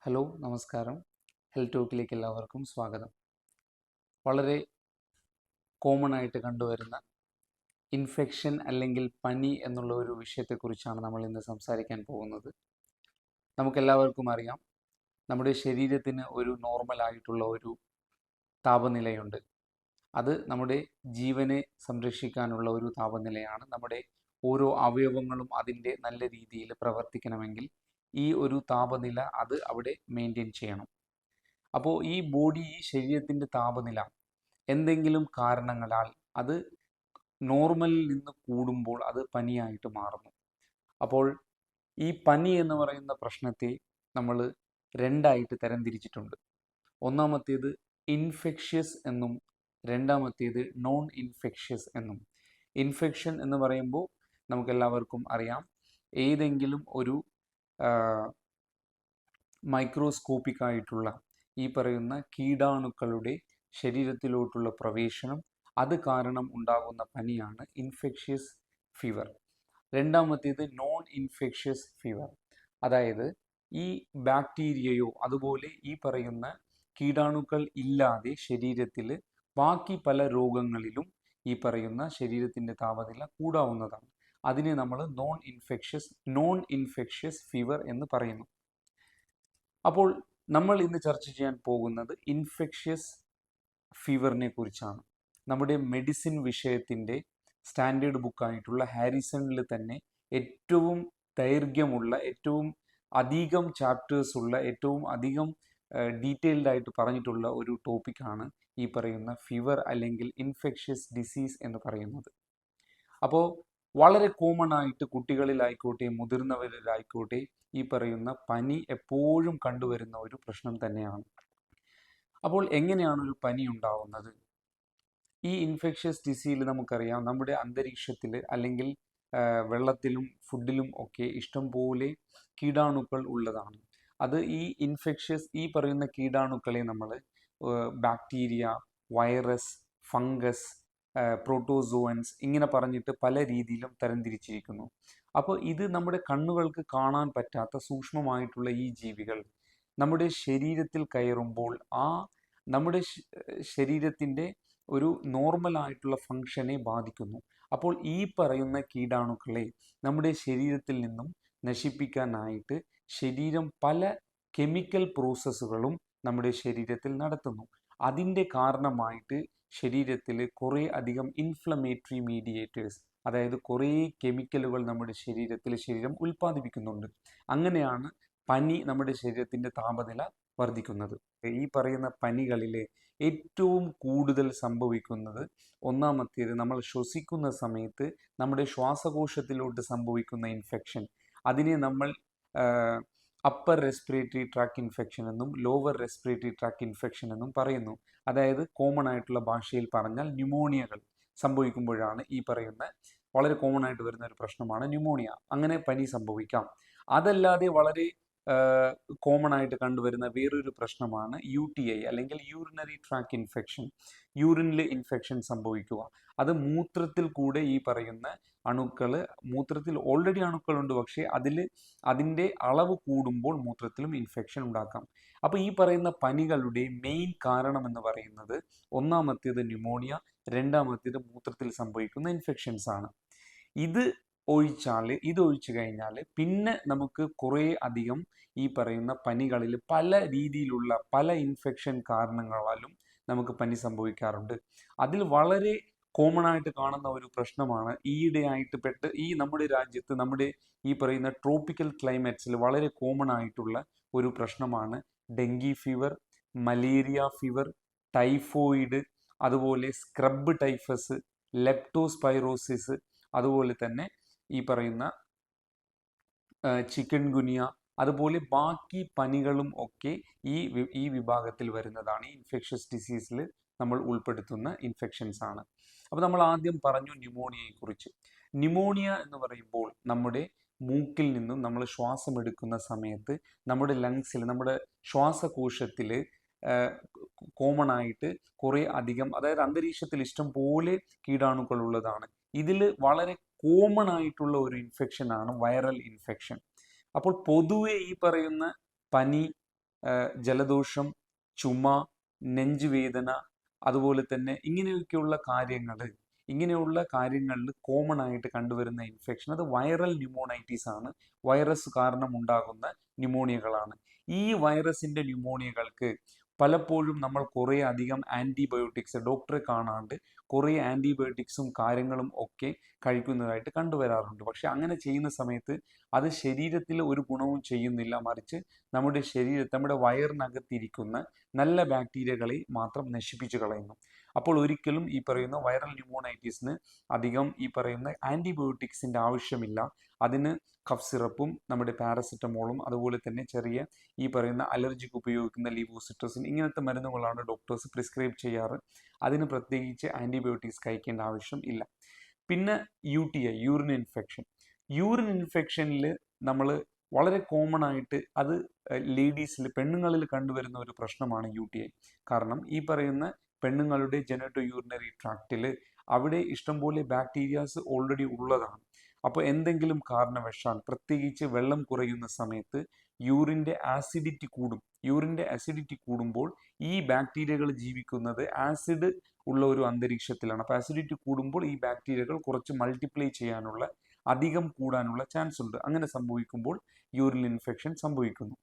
Hello നമസ്കാരം. Health ടോക്കിലേക്ക് എല്ലാവർക്കും സ്വാഗതം. വളരെ കോമൺ ആയിട്ട് കണ്ടുവരുന്ന ഇൻഫെക്ഷൻ അല്ലെങ്കിൽ പനി എന്നുള്ള ഒരു വിഷയത്തെക്കുറിച്ചാണ് നമ്മൾ ഇന്ന് സംസാരിക്കാൻ പോകുന്നത്. നമുക്കെല്ലാവർക്കും അറിയാം, നമ്മുടെ ശരീരത്തിന് ഒരു നോർമൽ ആയിട്ടുള്ള ഒരു താപനിലയുണ്ട്. അത് നമ്മുടെ ജീവനെ സംരക്ഷിക്കാനുള്ള ഒരു താപനിലയാണ്. നമ്മുടെ ഓരോ അവയവങ്ങളും അതിൻ്റെ നല്ല രീതിയിൽ പ്രവർത്തിക്കണമെങ്കിൽ ഈ ഒരു താപനില അത് അവിടെ മെയിൻറ്റെയിൻ ചെയ്യണം. അപ്പോൾ ഈ ശരീരത്തിൻ്റെ താപനില എന്തെങ്കിലും കാരണങ്ങളാൽ അത് നോർമലിൽ നിന്ന് കൂടുമ്പോൾ അത് പനിയായിട്ട് മാറുന്നു. അപ്പോൾ ഈ പനി എന്ന് പറയുന്ന പ്രശ്നത്തെ നമ്മൾ രണ്ടായിട്ട് തരംതിരിച്ചിട്ടുണ്ട്. ഒന്നാമത്തേത് ഇൻഫെക്ഷ്യസ് എന്നും രണ്ടാമത്തേത് നോൺ ഇൻഫെക്ഷ്യസ് എന്നും. ഇൻഫെക്ഷൻ എന്ന് പറയുമ്പോൾ നമുക്കെല്ലാവർക്കും അറിയാം, ഏതെങ്കിലും ഒരു മൈക്രോസ്കോപ്പിക് ആയിട്ടുള്ള ഈ പറയുന്ന കീടാണുക്കളുടെ ശരീരത്തിലോട്ടുള്ള പ്രവേശനം, അത് കാരണം ഉണ്ടാകുന്ന പനിയാണ് ഇൻഫെക്ഷ്യസ് ഫീവർ. രണ്ടാമത്തേത് നോൺ ഇൻഫെക്ഷ്യസ് ഫീവർ, അതായത് ഈ ബാക്ടീരിയയോ അതുപോലെ ഈ പറയുന്ന കീടാണുക്കൾ ഇല്ലാതെ ശരീരത്തിൽ ബാക്കി പല രോഗങ്ങളിലും ഈ പറയുന്ന ശരീരത്തിൻ്റെ താപനില കൂടാവുന്നതാണ്. അതിനെ നമ്മൾ നോൺ ഇൻഫെക്ഷ്യസ് ഫീവർ എന്ന് പറയുന്നു. അപ്പോൾ നമ്മൾ ഇന്ന് ചർച്ച ചെയ്യാൻ പോകുന്നത് ഇൻഫെക്ഷ്യസ് ഫീവറിനെ കുറിച്ചാണ്. നമ്മുടെ മെഡിസിൻ വിഷയത്തിൻ്റെ സ്റ്റാൻഡേർഡ് ബുക്കായിട്ടുള്ള ഹാരിസണിൽ തന്നെ ഏറ്റവും ദൈർഘ്യമുള്ള, ഏറ്റവും അധികം ചാപ്റ്റേഴ്സ് ഉള്ള, ഏറ്റവും അധികം ഡീറ്റെയിൽഡ് ആയിട്ട് പറഞ്ഞിട്ടുള്ള ഒരു ടോപ്പിക്കാണ് ഈ പറയുന്ന ഫീവർ അല്ലെങ്കിൽ ഇൻഫെക്ഷ്യസ് ഡിസീസ് എന്ന് പറയുന്നത്. അപ്പോൾ വളരെ കോമൺ ആയിട്ട് കുട്ടികളിലായിക്കോട്ടെ മുതിർന്നവരിലായിക്കോട്ടെ ഈ പറയുന്ന പനി എപ്പോഴും കണ്ടുവരുന്ന ഒരു പ്രശ്നം തന്നെയാണ്. അപ്പോൾ എങ്ങനെയാണ് ഒരു പനി ഉണ്ടാവുന്നത്? ഈ ഇൻഫെക്ഷ്യസ് ഡിസീസിൽ നമുക്കറിയാം, നമ്മുടെ അന്തരീക്ഷത്തിൽ അല്ലെങ്കിൽ വെള്ളത്തിലും ഫുഡിലും ഒക്കെ ഇഷ്ടംപോലെ കീടാണുക്കൾ ഉള്ളതാണ്. അത് ഈ പറയുന്ന കീടാണുക്കളെ നമ്മൾ ബാക്ടീരിയ, വൈറസ്, ഫംഗസ്, പ്രോട്ടോസോവൻസ് ഇങ്ങനെ പറഞ്ഞിട്ട് പല രീതിയിലും തരംതിരിച്ചിരിക്കുന്നു. അപ്പോൾ ഇത് നമ്മുടെ കണ്ണുകൾക്ക് കാണാൻ പറ്റാത്ത സൂക്ഷ്മമായിട്ടുള്ള ഈ ജീവികൾ നമ്മുടെ ശരീരത്തിൽ കയറുമ്പോൾ നമ്മുടെ ശരീരത്തിൻ്റെ ഒരു നോർമലായിട്ടുള്ള ഫങ്ഷനെ ബാധിക്കുന്നു. അപ്പോൾ ഈ പറയുന്ന കീടാണുക്കളെ നമ്മുടെ ശരീരത്തിൽ നിന്നും നശിപ്പിക്കാനായിട്ട് ശരീരം പല കെമിക്കൽ പ്രോസസ്സുകളും നമ്മുടെ ശരീരത്തിൽ നടത്തുന്നു. അതിൻ്റെ കാരണമായിട്ട് ശരീരത്തിൽ കുറേ അധികം ഇൻഫ്ലമേറ്ററി മീഡിയേറ്റേഴ്സ്, അതായത് കുറേ കെമിക്കലുകൾ നമ്മുടെ ശരീരം ഉൽപ്പാദിപ്പിക്കുന്നുണ്ട്. അങ്ങനെയാണ് പനി നമ്മുടെ ശരീരത്തിൻ്റെ താപനില വർദ്ധിക്കുന്നത്. ഈ പറയുന്ന പനികളിലെ ഏറ്റവും കൂടുതൽ സംഭവിക്കുന്നത്, ഒന്നാമത്തേത് നമ്മൾ ശ്വസിക്കുന്ന സമയത്ത് നമ്മുടെ ശ്വാസകോശത്തിലോട്ട് സംഭവിക്കുന്ന ഇൻഫെക്ഷൻ, അതിനെ നമ്മൾ അപ്പർ റെസ്പിറേറ്ററി ട്രാക്ട് ഇൻഫെക്ഷൻ എന്നും ലോവർ റെസ്പിറേറ്ററി ട്രാക്ട് ഇൻഫെക്ഷൻ എന്നും പറയുന്നു. അതായത് കോമൺ ആയിട്ടുള്ള ഭാഷയിൽ പറഞ്ഞാൽ ന്യൂമോണിയകൾ സംഭവിക്കുമ്പോഴാണ് ഈ പറയുന്ന വളരെ കോമൺ ആയിട്ട് വരുന്ന ഒരു പ്രശ്നമാണ് ന്യൂമോണിയ. അങ്ങനെ പനി സംഭവിക്കാം. അതല്ലാതെ വളരെ കോമൺ ആയിട്ട് കണ്ടുവരുന്ന വേറൊരു പ്രശ്നമാണ് UTI അല്ലെങ്കിൽ യൂറിനറി ട്രാക്ട് ഇൻഫെക്ഷൻ. യൂറിനിൽ ഇൻഫെക്ഷൻ സംഭവിക്കുക. അത് മൂത്രത്തിൽ കൂടെ ഈ പറയുന്ന മൂത്രത്തിൽ ഓൾറെഡി അണുക്കളുണ്ട്, പക്ഷേ അതിൻ്റെ അളവ് കൂടുമ്പോൾ മൂത്രത്തിലും ഇൻഫെക്ഷൻ ഉണ്ടാക്കാം. അപ്പോൾ ഈ പറയുന്ന പനികളുടെ മെയിൻ കാരണം എന്ന് പറയുന്നത്, ഒന്നാമത്തേത് ന്യൂമോണിയ, രണ്ടാമത്തേത് മൂത്രത്തിൽ സംഭവിക്കുന്ന ഇൻഫെക്ഷൻസ് ആണ്. ഇത് ഒഴിച്ചു കഴിഞ്ഞാൽ പിന്നെ നമുക്ക് കുറേ അധികം ഈ പറയുന്ന പനികളിൽ പല രീതിയിലുള്ള പല ഇൻഫെക്ഷൻ കാരണങ്ങളാലും നമുക്ക് പനി സംഭവിക്കാറുണ്ട്. അതിൽ വളരെ കോമൺ ആയിട്ട് കാണുന്ന ഒരു പ്രശ്നമാണ് ഈയിടെയായിട്ട് നമ്മുടെ രാജ്യത്ത്, നമ്മുടെ ഈ പറയുന്ന ട്രോപ്പിക്കൽ ക്ലൈമറ്റ്സിൽ വളരെ കോമൺ ആയിട്ടുള്ള ഒരു പ്രശ്നമാണ് dengue fever, malaria fever, typhoid, അതുപോലെ സ്ക്രബ് ടൈഫസ്, ലെപ്റ്റോസ്പൈറോസിസ്, അതുപോലെ തന്നെ ഈ പറയുന്ന ചിക്കൻ ഗുനിയ, അതുപോലെ ബാക്കി പനികളും ഒക്കെ ഈ വിഭാഗത്തിൽ വരുന്നതാണ്. ഈ ഇൻഫെക്ഷ്യസ് ഡിസീസിൽ നമ്മൾ ഉൾപ്പെടുത്തുന്ന ഇൻഫെക്ഷൻസ് ആണ്. അപ്പോൾ നമ്മൾ ആദ്യം പറഞ്ഞു ന്യൂമോണിയയെ കുറിച്ച്. ന്യൂമോണിയ എന്ന് പറയുമ്പോൾ നമ്മുടെ മൂക്കിൽ നിന്നും നമ്മൾ ശ്വാസം എടുക്കുന്ന സമയത്ത് നമ്മുടെ ലങ്സിൽ, നമ്മുടെ ശ്വാസകോശത്തിൽ കോമൺ ആയിട്ട് കുറേ അധികം, അതായത് അന്തരീക്ഷത്തിൽ ഇഷ്ടം പോലെ കീടാണുക്കൾ ഉള്ളതാണ്. ഇതിൽ വളരെ കോമൺ ആയിട്ടുള്ള ഒരു ഇൻഫെക്ഷൻ ആണ് വൈറൽ ഇൻഫെക്ഷൻ. അപ്പോൾ പൊതുവെ ഈ പറയുന്ന പനി ജലദോഷം, ചുമ, നെഞ്ചുവേദന, അതുപോലെ തന്നെ ഇങ്ങനെയുള്ള കാര്യങ്ങളിൽ കോമൺ ആയിട്ട് കണ്ടുവരുന്ന ഇൻഫെക്ഷൻ അത് വൈറൽ ന്യൂമോണൈറ്റിസ് ആണ്. വൈറസ് കാരണം ഉണ്ടാകുന്ന ന്യൂമോണിയകളാണ്. ഈ വൈറസിന്റെ ന്യൂമോണിയകൾക്ക് പലപ്പോഴും നമ്മൾ കുറേ അധികം ആൻറ്റിബയോട്ടിക്സ് ഡോക്ടറെ കാണാണ്ട് കുറേ ആൻറ്റിബയോട്ടിക്സും കാര്യങ്ങളും ഒക്കെ കഴിക്കുന്നതായിട്ട് കണ്ടുവരാറുണ്ട്. പക്ഷെ അങ്ങനെ ചെയ്യുന്ന സമയത്ത് അത് ശരീരത്തിൽ ഒരു ഗുണവും ചെയ്യുന്നില്ല, മറിച്ച് നമ്മുടെ വയറിനകത്തിരിക്കുന്ന നല്ല ബാക്ടീരിയകളെ മാത്രം നശിപ്പിച്ചു കളയുന്നു. അപ്പോൾ ഒരിക്കലും ഈ പറയുന്ന വൈറൽ ന്യൂമോണൈറ്റിസിന് അധികം ഈ പറയുന്ന ആൻറ്റിബയോട്ടിക്സിൻ്റെ ആവശ്യമില്ല. അതിന് കഫ് സിറപ്പും നമ്മുടെ പാരസെറ്റമോളും അതുപോലെ തന്നെ ചെറിയ ഈ പറയുന്ന അലർജിക്ക് ഉപയോഗിക്കുന്ന ലിവോസിട്രസിൻ ഇങ്ങനത്തെ മരുന്നുകളാണ് ഡോക്ടേഴ്സ് പ്രിസ്ക്രൈബ് ചെയ്യാറ്. അതിന് പ്രത്യേകിച്ച് ആൻറ്റിബയോട്ടിക്സ് കഴിക്കേണ്ട ആവശ്യം ഇല്ല. പിന്നെ UTI, യൂറിൻ ഇൻഫെക്ഷനിൽ നമ്മൾ വളരെ കോമൺ ആയിട്ട് അത് ലേഡീസിൽ, പെണ്ണുങ്ങളിൽ കണ്ടുവരുന്ന ഒരു പ്രശ്നമാണ് UTI. കാരണം ഈ പറയുന്ന പെണ്ണുങ്ങളുടെ ജെനറ്റോ യൂറിനറി ട്രാക്റ്റിൽ അവിടെ ഇഷ്ടംപോലെ ബാക്ടീരിയാസ് ഓൾറെഡി ഉള്ളതാണ്. അപ്പോൾ എന്തെങ്കിലും കാരണവശാൽ പ്രത്യേകിച്ച് വെള്ളം കുറയുന്ന സമയത്ത് യൂറിൻ്റെ ആസിഡിറ്റി കൂടുമ്പോൾ ഈ ബാക്ടീരിയകൾ ജീവിക്കുന്നത് ആസിഡ് ഉള്ള ഒരു അന്തരീക്ഷത്തിലാണ്. അപ്പോൾ ആസിഡിറ്റി കൂടുമ്പോൾ ഈ ബാക്ടീരിയകൾ കുറച്ച് മൾട്ടിപ്ലൈ ചെയ്യാനുള്ള, അധികം കൂടാനുള്ള ചാൻസ് ഉണ്ട്. അങ്ങനെ സംഭവിക്കുമ്പോൾ യൂറിൻ ഇൻഫെക്ഷൻ സംഭവിക്കുന്നു.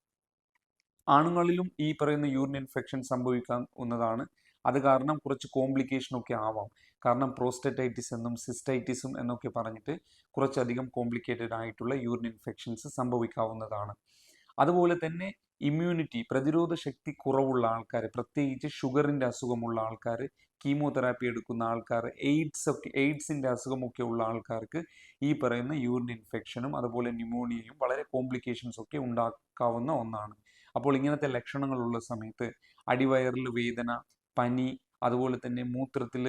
ആണുങ്ങളിലും ഈ പറയുന്ന യൂറിൻ ഇൻഫെക്ഷൻ സംഭവിക്കാവുന്നതാണ്. അത് കാരണം കുറച്ച് കോംപ്ലിക്കേഷൻ ഒക്കെ ആവാം. കാരണം പ്രോസ്റ്ററ്റൈറ്റിസ് എന്നും സിസ്റ്റൈറ്റിസും എന്നൊക്കെ പറഞ്ഞിട്ട് കുറച്ചധികം കോംപ്ലിക്കേറ്റഡ് ആയിട്ടുള്ള യൂറിൻ ഇൻഫെക്ഷൻസ് സംഭവിക്കാവുന്നതാണ്. അതുപോലെ തന്നെ പ്രതിരോധ ശക്തി കുറവുള്ള ആൾക്കാർ, പ്രത്യേകിച്ച് ഷുഗറിൻ്റെ അസുഖമുള്ള ആൾക്കാർ, കീമോതെറാപ്പി എടുക്കുന്ന ആൾക്കാർ, എയ്ഡ്സിൻ്റെ അസുഖമൊക്കെ ഉള്ള ആൾക്കാർക്ക് ഈ പറയുന്ന യൂറിൻ ഇൻഫെക്ഷനും അതുപോലെ ന്യൂമോണിയയും വളരെ കോംപ്ലിക്കേഷൻസ് ഒക്കെ ഉണ്ടാക്കാവുന്ന ഒന്നാണ്. അപ്പോൾ ഇങ്ങനത്തെ ലക്ഷണങ്ങളുള്ള സമയത്ത് അടിവയറിൽ വേദന, പനി, അതുപോലെ തന്നെ മൂത്രത്തിൽ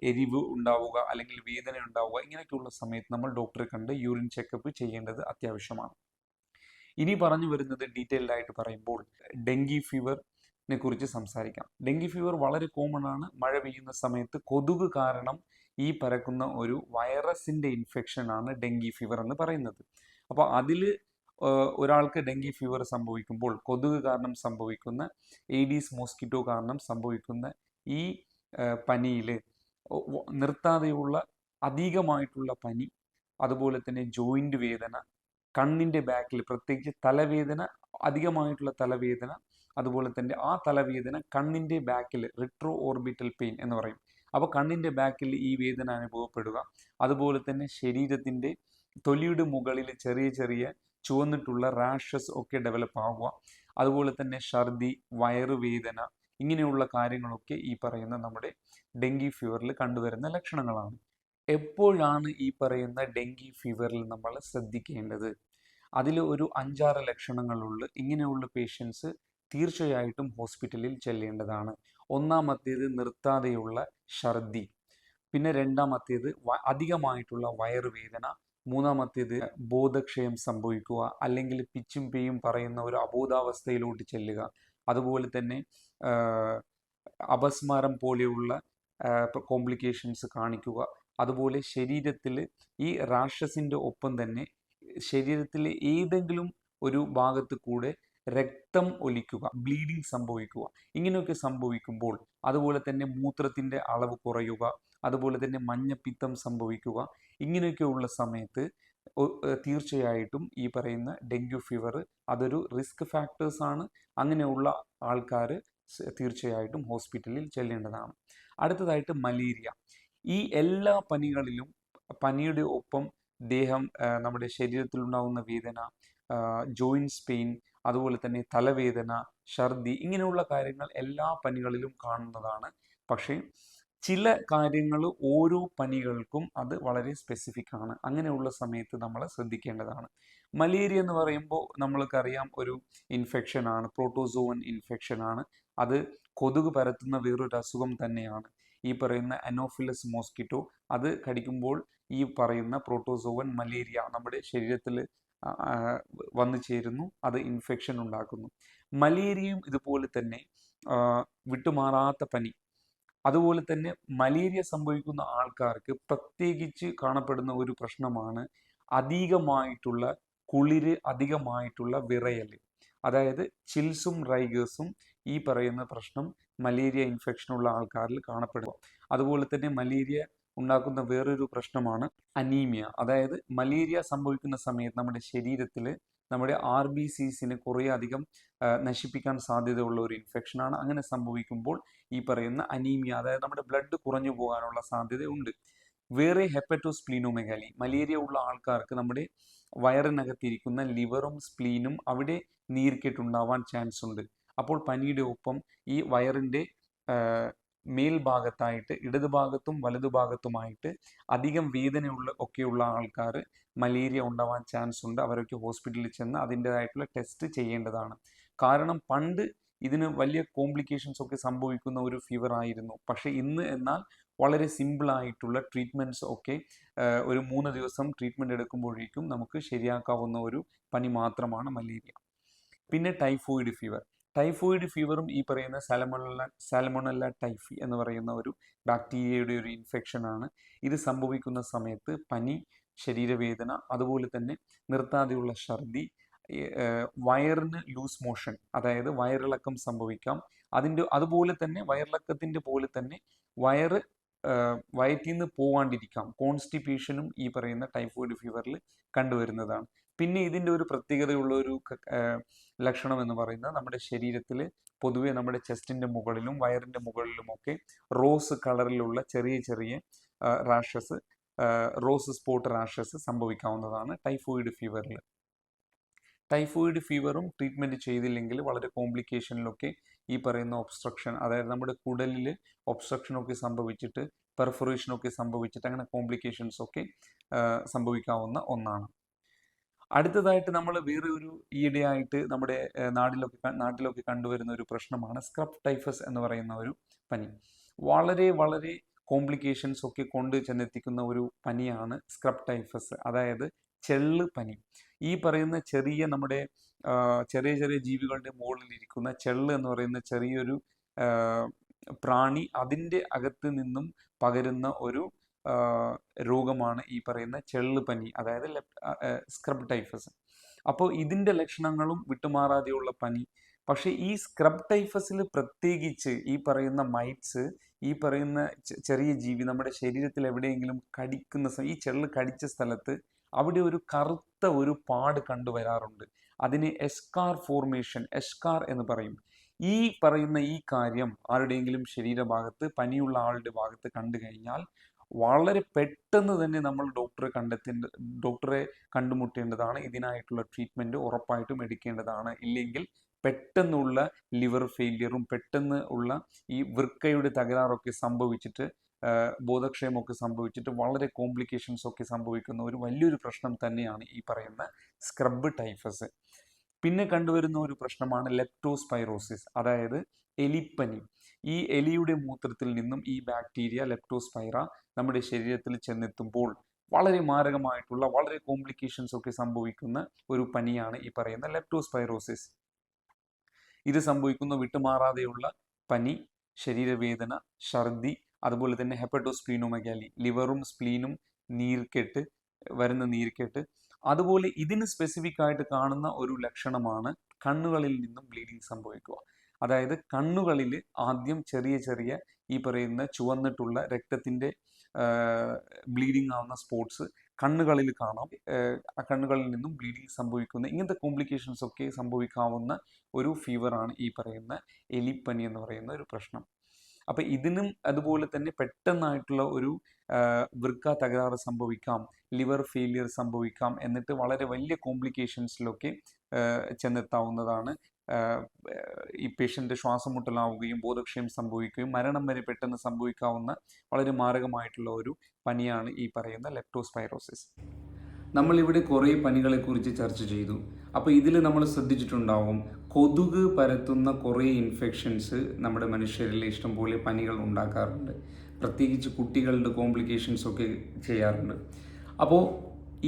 എരിവ് ഉണ്ടാവുക അല്ലെങ്കിൽ വേദന ഉണ്ടാവുക, ഇങ്ങനെയൊക്കെയുള്ള സമയത്ത് നമ്മൾ ഡോക്ടറെ കണ്ട് യൂറിൻ ചെക്കപ്പ് ചെയ്യേണ്ടത് അത്യാവശ്യമാണ്. ഇനി പറഞ്ഞു വരുന്നത് ഡീറ്റെയിൽഡ് ആയിട്ട് പറയുമ്പോൾ ഡെങ്കി ഫീവറിനെ കുറിച്ച് സംസാരിക്കാം. ഡെങ്കി ഫീവർ വളരെ കോമൺ ആണ്. മഴ പെയ്യുന്ന സമയത്ത് കൊതുക് കാരണം ഈ പരക്കുന്ന ഒരു വൈറസിൻ്റെ ഇൻഫെക്ഷനാണ് ഡെങ്കി ഫീവർ എന്ന് പറയുന്നത്. അപ്പോൾ അതിൽ ഒരാൾക്ക് ഡെങ്കി ഫീവർ സംഭവിക്കുമ്പോൾ കൊതുക് കാരണം സംഭവിക്കുന്ന, ഏഡീസ് മോസ്കിറ്റോ കാരണം സംഭവിക്കുന്ന ഈ പനിയിൽ നിർത്താതെയുള്ള അധികമായിട്ടുള്ള പനി, അതുപോലെ തന്നെ ജോയിൻ്റ് വേദന, കണ്ണിൻ്റെ ബാക്കിൽ പ്രത്യേകിച്ച് തലവേദന, അധികമായിട്ടുള്ള തലവേദന, അതുപോലെ തന്നെ ആ തലവേദന കണ്ണിൻ്റെ ബാക്കിൽ റിട്രോ ഓർബിറ്റൽ പെയിൻ എന്ന് പറയും. അപ്പോൾ കണ്ണിൻ്റെ ബാക്കിൽ ഈ വേദന അനുഭവപ്പെടുക, അതുപോലെ തന്നെ ശരീരത്തിൻ്റെ തൊലിയുടെ മുകളിൽ ചെറിയ ചെറിയ ചുവന്നിട്ടുള്ള റാഷസ് ഒക്കെ ഡെവലപ്പ് ആവുക, അതുപോലെ തന്നെ ഛർദി, വയറുവേദന, ഇങ്ങനെയുള്ള കാര്യങ്ങളൊക്കെ ഈ പറയുന്ന നമ്മുടെ ഡെങ്കി ഫീവറിൽ കണ്ടുവരുന്ന ലക്ഷണങ്ങളാണ്. എപ്പോഴാണ് ഈ പറയുന്ന ഡെങ്കി ഫീവറിൽ നമ്മൾ ശ്രദ്ധിക്കേണ്ടത്? അതിൽ ഒരു 5-6 ലക്ഷണങ്ങളുള്ള ഇങ്ങനെയുള്ള പേഷ്യൻസ് തീർച്ചയായിട്ടും ഹോസ്പിറ്റലിൽ ചെല്ലേണ്ടതാണ്. ഒന്നാമത്തേത് നിർത്താതെയുള്ള ഛർദി, പിന്നെ രണ്ടാമത്തേത് അധികമായിട്ടുള്ള വയറുവേദന, മൂന്നാമത്തേത് ബോധക്ഷയം സംഭവിക്കുക അല്ലെങ്കിൽ പിച്ചും പേയും പറയുന്ന ഒരു അബോധാവസ്ഥയിലോട്ട് ചെല്ലുക, അതുപോലെ തന്നെ അപസ്മാരം പോലെയുള്ള കോംപ്ലിക്കേഷൻസ് കാണിക്കുക, അതുപോലെ ശരീരത്തിൽ ഈ റാഷസിൻ്റെ ഒപ്പം തന്നെ ശരീരത്തിലെ ഏതെങ്കിലും ഒരു ഭാഗത്ത് കൂടെ രക്തം ഒലിക്കുക, ബ്ലീഡിങ് സംഭവിക്കുക, ഇങ്ങനെയൊക്കെ സംഭവിക്കുമ്പോൾ, അതുപോലെ തന്നെ മൂത്രത്തിൻ്റെ അളവ് കുറയുക, അതുപോലെ തന്നെ മഞ്ഞപ്പിത്തം സംഭവിക്കുക, ഇങ്ങനെയൊക്കെയുള്ള സമയത്ത് തീർച്ചയായിട്ടും ഈ പറയുന്ന ഡെങ്കു ഫീവർ അതൊരു റിസ്ക് ഫാക്ടേഴ്സ് ആണ്. അങ്ങനെയുള്ള ആൾക്കാർ തീർച്ചയായിട്ടും ഹോസ്പിറ്റലിൽ ചെല്ലേണ്ടതാണ്. അടുത്തതായിട്ട് മലേറിയ. ഈ എല്ലാ പനികളിലും പനിയുടെ ഒപ്പം നമ്മുടെ ശരീരത്തിലുണ്ടാകുന്ന വേദന, ജോയിൻസ് പെയിൻ, അതുപോലെ തന്നെ തലവേദന, ഛർദി, ഇങ്ങനെയുള്ള കാര്യങ്ങൾ എല്ലാ പനികളിലും കാണുന്നതാണ്. പക്ഷേ ചില കാര്യങ്ങൾ ഓരോ പനികൾക്കും അത് വളരെ സ്പെസിഫിക് ആണ്. അങ്ങനെയുള്ള സമയത്ത് നമ്മൾ ശ്രദ്ധിക്കേണ്ടതാണ്. മലേറിയ എന്ന് പറയുമ്പോൾ നമ്മൾക്കറിയാം ഒരു ഇൻഫെക്ഷനാണ്, പ്രോട്ടോസോവൻ ഇൻഫെക്ഷനാണ്. അത് കൊതുക് പരത്തുന്ന വേറൊരു അസുഖം തന്നെയാണ്. ഈ പറയുന്ന അനോഫിലസ് മോസ്കിറ്റോ അത് കടിക്കുമ്പോൾ ഈ പറയുന്ന പ്രോട്ടോസോവൻ മലേറിയ നമ്മുടെ ശരീരത്തിൽ വന്നു ചേരുന്നു, അത് ഇൻഫെക്ഷൻ ഉണ്ടാക്കുന്നു. മലേറിയയും ഇതുപോലെ തന്നെ വിട്ടുമാറാത്ത പനി. അതുപോലെ തന്നെ മലേറിയ സംഭവിക്കുന്ന ആൾക്കാർക്ക് പ്രത്യേകിച്ച് കാണപ്പെടുന്ന ഒരു പ്രശ്നമാണ് അധികമായിട്ടുള്ള കുളിര്, അധികമായിട്ടുള്ള വിറയൽ. അതായത് ചിൽസും റൈഗേഴ്സും ഈ പറയുന്ന പ്രശ്നം മലേറിയ ഇൻഫെക്ഷനുള്ള ആൾക്കാരിൽ കാണപ്പെടും. അതുപോലെ തന്നെ മലേറിയ ഉണ്ടാക്കുന്ന വേറൊരു പ്രശ്നമാണ് അനീമിയ. അതായത് മലേറിയ സംഭവിക്കുന്ന സമയത്ത് നമ്മുടെ ശരീരത്തിൽ നമ്മുടെ RBCസിനെ കുറേ അധികം നശിപ്പിക്കാൻ സാധ്യതയുള്ള ഒരു ഇൻഫെക്ഷനാണ്. അങ്ങനെ സംഭവിക്കുമ്പോൾ ഈ പറയുന്ന അനീമിയ, അതായത് നമ്മുടെ ബ്ലഡ് കുറഞ്ഞു പോകാനുള്ള സാധ്യതയുണ്ട്. വേറെ ഹെപ്പറ്റോസ്പ്ലീനോമെഗാലി, മലേറിയ ഉള്ള ആൾക്കാർക്ക് നമ്മുടെ വയറിനകത്തിരിക്കുന്ന ലിവറും സ്പ്ലീനും അവിടെ നീർക്കെട്ടുണ്ടാവാൻ ചാൻസ് ഉണ്ട്. അപ്പോൾ പനിയുടെ ഒപ്പം ഈ വയറിൻ്റെ മേൽഭാഗത്തായിട്ട് ഇടതുഭാഗത്തും വലതുഭാഗത്തുമായിട്ട് അധികം ഒക്കെയുള്ള ആൾക്കാർ മലേറിയ ഉണ്ടാവാൻ ചാൻസ് ഉണ്ട്. അവരൊക്കെ ഹോസ്പിറ്റലിൽ ചെന്ന് അതിൻ്റെതായിട്ടുള്ള ടെസ്റ്റ് ചെയ്യേണ്ടതാണ്. കാരണം പണ്ട് ഇതിന് വലിയ കോംപ്ലിക്കേഷൻസ് ഒക്കെ സംഭവിക്കുന്ന ഒരു ഫീവർ ആയിരുന്നു. പക്ഷേ ഇന്ന് എന്നാൽ വളരെ സിമ്പിളായിട്ടുള്ള ട്രീറ്റ്മെൻറ്റ്സ് ഒക്കെ ഒരു 3 ദിവസം ട്രീറ്റ്മെൻറ്റ് എടുക്കുമ്പോഴേക്കും നമുക്ക് ശരിയാക്കാവുന്ന ഒരു പനി മാത്രമാണ് മലേറിയ. പിന്നെ ടൈഫോയിഡ് ഫീവർ. ടൈഫോയിഡ് ഫീവറും ഈ പറയുന്ന സാൽമണല്ല ടൈഫി എന്ന് പറയുന്ന ഒരു ബാക്ടീരിയയുടെ ഒരു ഇൻഫെക്ഷനാണ്. ഇത് സംഭവിക്കുന്ന സമയത്ത് പനി, ശരീരവേദന, അതുപോലെ തന്നെ നിർത്താതെയുള്ള ഛർദി, വയറിന് ലൂസ് മോഷൻ, അതായത് വയറിളക്കം സംഭവിക്കാം. അതുപോലെ തന്നെ വയറിളക്കത്തിൻ്റെ പോലെ തന്നെ വയറ്റിൽ നിന്ന് പോവാണ്ടിരിക്കാം. കോൺസ്റ്റിപ്പേഷനും ഈ പറയുന്ന ടൈഫോയിഡ് ഫീവറിൽ കണ്ടുവരുന്നതാണ്. പിന്നെ ഇതിൻ്റെ ഒരു പ്രത്യേകതയുള്ള ഒരു ലക്ഷണം എന്ന് പറയുന്നത് നമ്മുടെ ശരീരത്തിൽ പൊതുവെ നമ്മുടെ ചെസ്റ്റിൻ്റെ മുകളിലും വയറിൻ്റെ മുകളിലുമൊക്കെ റോസ് കളറിലുള്ള ചെറിയ ചെറിയ റാഷസ്, റോസ് സ്പോട്ട് റാഷസ് സംഭവിക്കാവുന്നതാണ് ടൈഫോയിഡ് ഫീവറിൽ. ടൈഫോയിഡ് ഫീവറും ട്രീറ്റ്മെൻറ്റ് ചെയ്തില്ലെങ്കിൽ വളരെ കോംപ്ലിക്കേഷനിലൊക്കെ ഈ പറയുന്ന ഒബ്സ്ട്രക്ഷൻ, അതായത് നമ്മുടെ കുടലിൽ ഒബ്സ്ട്രക്ഷനൊക്കെ സംഭവിച്ചിട്ട് പെർഫറേഷനൊക്കെ സംഭവിച്ചിട്ട് അങ്ങനെ കോംപ്ലിക്കേഷൻസ് ഒക്കെ സംഭവിക്കാവുന്ന ഒന്നാണ്. അടുത്തതായിട്ട് നമ്മൾ വേറെ ഒരു ഈയിടെയായിട്ട് നമ്മുടെ നാട്ടിലൊക്കെ കണ്ടുവരുന്ന ഒരു പ്രശ്നമാണ് സ്ക്രബ് ടൈഫസ് എന്ന് പറയുന്ന ഒരു പനി. വളരെ വളരെ കോംപ്ലിക്കേഷൻസ് ഒക്കെ കൊണ്ട് ചെന്നെത്തിക്കുന്ന ഒരു പനിയാണ് സ്ക്രബ് ടൈഫസ്, അതായത് ചെള്ള് പനി. ഈ പറയുന്ന നമ്മുടെ ചെറിയ ചെറിയ ജീവികളുടെ മുകളിലിരിക്കുന്ന ചെള്ള് എന്ന് പറയുന്ന ചെറിയൊരു പ്രാണി, അതിൻ്റെ അകത്ത് നിന്നും പകരുന്ന ഒരു രോഗമാണ് ഈ പറയുന്ന ചെള്ള് പനി, അതായത് സ്ക്രബ് ടൈഫസ്. അപ്പോൾ ഇതിൻ്റെ ലക്ഷണങ്ങളും വിട്ടുമാറാതെയുള്ള പനി. പക്ഷേ ഈ സ്ക്രബ് ടൈഫസിൽ പ്രത്യേകിച്ച് ഈ പറയുന്ന മൈറ്റ്സ്, ഈ പറയുന്ന ചെറിയ ജീവി നമ്മുടെ ശരീരത്തിൽ എവിടെയെങ്കിലും കടിക്കുന്ന ഈ ചെള്ള് കടിച്ച സ്ഥലത്ത് അവിടെ ഒരു കറുത്ത ഒരു പാട് കണ്ടുവരാറുണ്ട്. അതിന് എസ്കാർ ഫോർമേഷൻ, എസ്കാർ എന്ന് പറയും. ഈ പറയുന്ന ഈ കാര്യം ആരുടെയെങ്കിലും ശരീരഭാഗത്ത്, പനിയുള്ള ആളുടെ ഭാഗത്ത് കണ്ടു കഴിഞ്ഞാൽ വളരെ പെട്ടെന്ന് തന്നെ നമ്മൾ ഡോക്ടറെ കണ്ടുമുട്ടേണ്ടതാണ്. ഇതിനായിട്ടുള്ള ട്രീറ്റ്മെൻറ്റ് ഉറപ്പായിട്ടും എടുക്കേണ്ടതാണ്. ഇല്ലെങ്കിൽ പെട്ടെന്നുള്ള ലിവർ ഫെയിലിയറും പെട്ടെന്ന് ഉള്ള ഈ വൃക്കയുടെ തകരാറൊക്കെ സംഭവിച്ചിട്ട് ബോധക്ഷയമൊക്കെ സംഭവിച്ചിട്ട് വളരെ കോംപ്ലിക്കേഷൻസ് ഒക്കെ സംഭവിക്കുന്ന ഒരു വലിയൊരു പ്രശ്നം തന്നെയാണ് ഈ പറയുന്ന സ്ക്രബ് ടൈഫസ്. പിന്നെ കണ്ടുവരുന്ന ഒരു പ്രശ്നമാണ് ലെപ്റ്റോസ്പൈറോസിസ്, അതായത് എലിപ്പനി. ഈ എലിയുടെ മൂത്രത്തിൽ നിന്നും ഈ ബാക്ടീരിയ ലെപ്റ്റോസ്പൈറ നമ്മുടെ ശരീരത്തിൽ ചെന്നെത്തുമ്പോൾ വളരെ മാരകമായിട്ടുള്ള വളരെ കോംപ്ലിക്കേഷൻസ് ഒക്കെ സംഭവിക്കുന്ന ഒരു പനിയാണ് ഈ പറയുന്ന ലെപ്റ്റോസ്പൈറോസിസ്. ഇത് സംഭവിക്കുന്ന വിട്ടുമാറാതെയുള്ള പനി, ശരീരവേദന, ഛർദി, അതുപോലെ തന്നെ ഹെപ്പറ്റോസ്പ്ലീനോമെഗാലി, ലിവറും സ്പ്ലീനും വരുന്ന നീർക്കെട്ട്. അതുപോലെ ഇതിന് സ്പെസിഫിക് ആയിട്ട് കാണുന്ന ഒരു ലക്ഷണമാണ് കണ്ണുകളിൽ നിന്നും ബ്ലീഡിങ് സംഭവിക്കുക. അതായത് കണ്ണുകളിൽ ആദ്യം ചെറിയ ചെറിയ ഈ പറയുന്ന ചുവന്നിട്ടുള്ള രക്തത്തിൻ്റെ ബ്ലീഡിങ് ആവുന്ന സ്പോട്സ് കണ്ണുകളിൽ കാണാം. കണ്ണുകളിൽ നിന്നും ബ്ലീഡിങ് സംഭവിക്കുന്ന ഇങ്ങനത്തെ കോംപ്ലിക്കേഷൻസ് ഒക്കെ സംഭവിക്കാവുന്ന ഒരു ഫീവറാണ് ഈ പറയുന്ന എലിപ്പനി എന്ന് പറയുന്ന ഒരു പ്രശ്നം. അപ്പം ഇതിനും അതുപോലെ തന്നെ പെട്ടെന്നായിട്ടുള്ള ഒരു വൃക്ക തകരാറ് സംഭവിക്കാം, ലിവർ ഫെയിലിയർ സംഭവിക്കാം, എന്നിട്ട് വളരെ വലിയ കോംപ്ലിക്കേഷൻസിലൊക്കെ ചെന്നെത്താവുന്നതാണ്. ഈ പേഷ്യൻ്റ് ശ്വാസം മുട്ടലാവുകയും ബോധക്ഷയം സംഭവിക്കുകയും മരണം വരെ പെട്ടെന്ന് സംഭവിക്കാവുന്ന വളരെ മാരകമായിട്ടുള്ള ഒരു പനിയാണ് ഈ പറയുന്ന ലെപ്റ്റോസ്പൈറോസിസ്. നമ്മളിവിടെ കുറേ പനികളെക്കുറിച്ച് ചർച്ച ചെയ്തു. അപ്പോൾ ഇതിൽ നമ്മൾ ശ്രദ്ധിച്ചിട്ടുണ്ടാവും, കൊതുക് പരത്തുന്ന കുറേ ഇൻഫെക്ഷൻസ് നമ്മുടെ മനുഷ്യരിൽ ഇഷ്ടംപോലെ പനികൾ ഉണ്ടാക്കാറുണ്ട്. പ്രത്യേകിച്ച് കുട്ടികളുടെ കോംപ്ലിക്കേഷൻസ് ഒക്കെ ചെയ്യാറുണ്ട്. അപ്പോൾ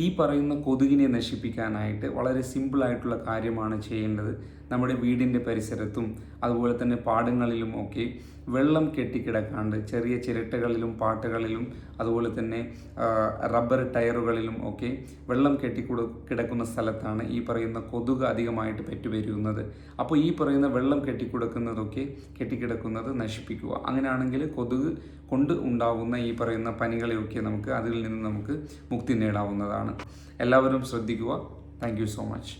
ഈ പറയുന്ന കൊതുകിനെ നശിപ്പിക്കാനായിട്ട് വളരെ സിമ്പിളായിട്ടുള്ള കാര്യമാണ് ചെയ്യേണ്ടത്. നമ്മുടെ വീടിൻ്റെ പരിസരത്തും അതുപോലെ തന്നെ പാടങ്ങളിലും ഒക്കെ വെള്ളം കെട്ടിക്കിടക്കാണ്ട് ചെറിയ ചിരട്ടകളിലും പാട്ടകളിലും അതുപോലെ തന്നെ റബ്ബർ ടയറുകളിലും ഒക്കെ വെള്ളം കിടക്കുന്ന സ്ഥലത്താണ് ഈ പറയുന്ന കൊതുക് അധികമായിട്ട് പെറ്റുപെരുകുന്നത്. അപ്പോൾ ഈ പറയുന്ന വെള്ളം കെട്ടിക്കിടക്കുന്നത് നശിപ്പിക്കുക. അങ്ങനെയാണെങ്കിൽ കൊതുക് കൊണ്ട് ഉണ്ടാകുന്ന ഈ പറയുന്ന പനികളെയൊക്കെ അതിൽ നിന്ന് നമുക്ക് മുക്തി നേടാവുന്നതാണ്. എല്ലാവരും ശ്രദ്ധിക്കുക. Thank you so much.